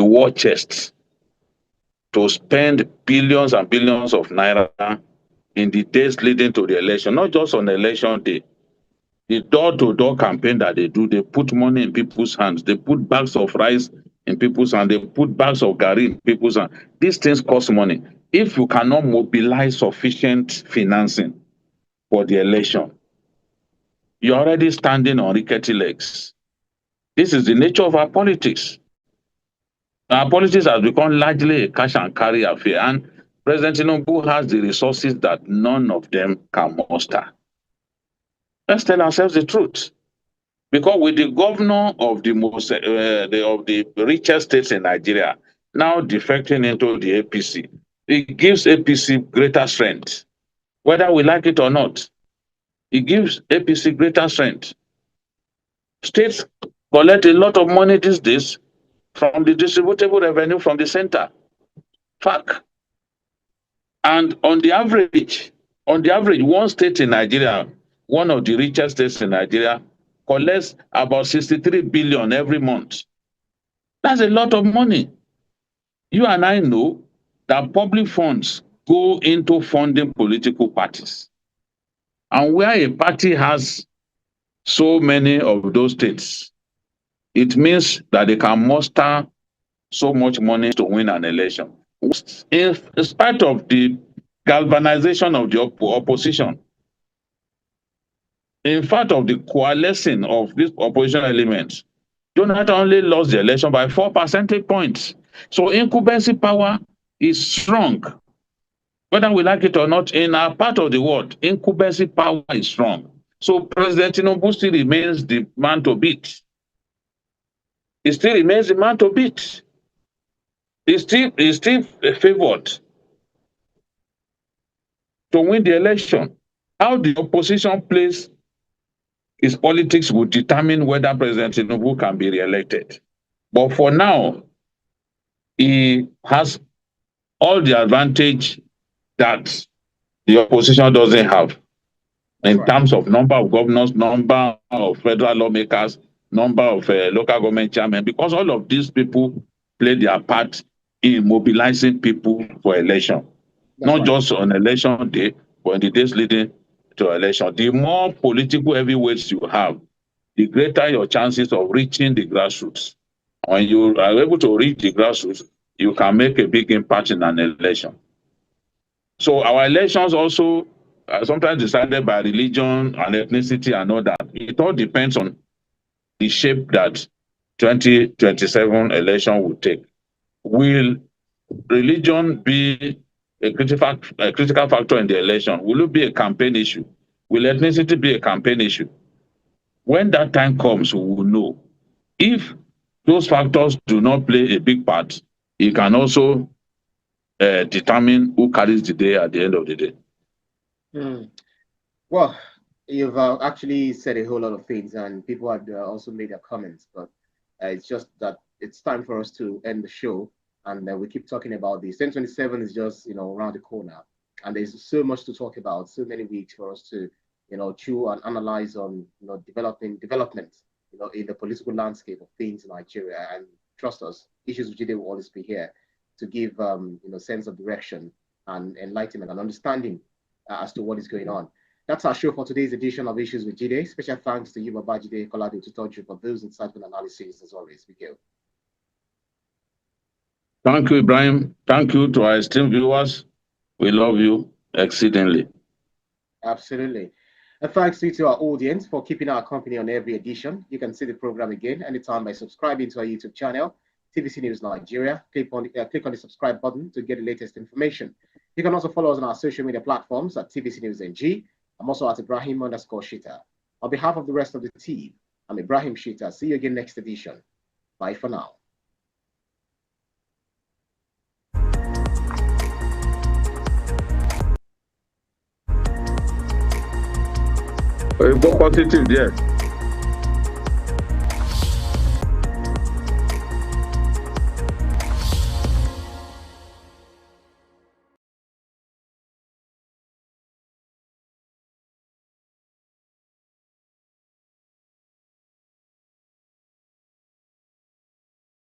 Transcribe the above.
war chest to spend billions and billions of naira in the days leading to the election, not just on election day. The door-to-door campaign that they do, they put money in people's hands. They put bags of rice in people's hands. They put bags of gari in people's hands. These things cost money. If you cannot mobilize sufficient financing for the election, you're already standing on rickety legs. This is the nature of our politics. Our politics has become largely a cash and carry affair, and President Tinubu has the resources that none of them can muster. Let's tell ourselves the truth. Because with the governor of the of the richest states in Nigeria now defecting into the APC, it gives APC greater strength, whether we like it or not. It gives APC greater strength. States collect a lot of money these days from the distributable revenue from the center. Fact. And on the average, one state in Nigeria, one of the richest states in Nigeria, collects about 63 billion every month. That's a lot of money. You and I know that public funds go into funding political parties. And where a party has so many of those states, it means that they can muster so much money to win an election. In spite of the galvanization of the opposition, in fact of the coalescing of these opposition elements, Jonathan only lost the election by 4 percentage points. So incumbency power is strong. Whether we like it or not, in our part of the world, incumbency power is strong. So President Tinubu still remains the man to beat. He still remains the man to beat. He's still favored to win the election. How the opposition plays his politics will determine whether President Tinubu can be re-elected. But for now, he has all the advantage that the opposition doesn't have in terms of number of governors, number of federal lawmakers, number of local government chairmen, because all of these people play their part in mobilizing people for election. Not just on election day, but in the days leading to election. The more political heavyweights you have, the greater your chances of reaching the grassroots. When you are able to reach the grassroots, you can make a big impact in an election. So our elections also are sometimes decided by religion and ethnicity and all that. It all depends on the shape that 2027 election will take. Will religion be a critical factor in the election? Will it be a campaign issue? Will ethnicity be a campaign issue? When that time comes, we will know. If those factors do not play a big part, it can also determine who carries the day at the end of the day. Well, you've actually said a whole lot of things, and people have also made their comments, but it's just that it's time for us to end the show, and we keep talking about this. 2027 is just, around the corner, and there's so much to talk about, so many weeks for us to, chew and analyze on, development, in the political landscape of things in Nigeria. And trust us, Issues with Jide will always be here to give, sense of direction and enlightenment and understanding as to what is going on. That's our show for today's edition of Issues with Jide. Special thanks to you, Babajide Kolade Tutoju, for those insightful analyses, as always. We go. Thank you, Ibrahim. Thank you to our esteemed viewers. We love you exceedingly. Absolutely. And thanks to our audience for keeping our company on every edition. You can see the program again anytime by subscribing to our YouTube channel, TVC News Nigeria. Click on the subscribe button to get the latest information. You can also follow us on our social media platforms at TVC News NG. I'm also at Ibrahim_Shita. On behalf of the rest of the team, I'm Ibrahim Shita. See you again next edition. Bye for now. Go positive there.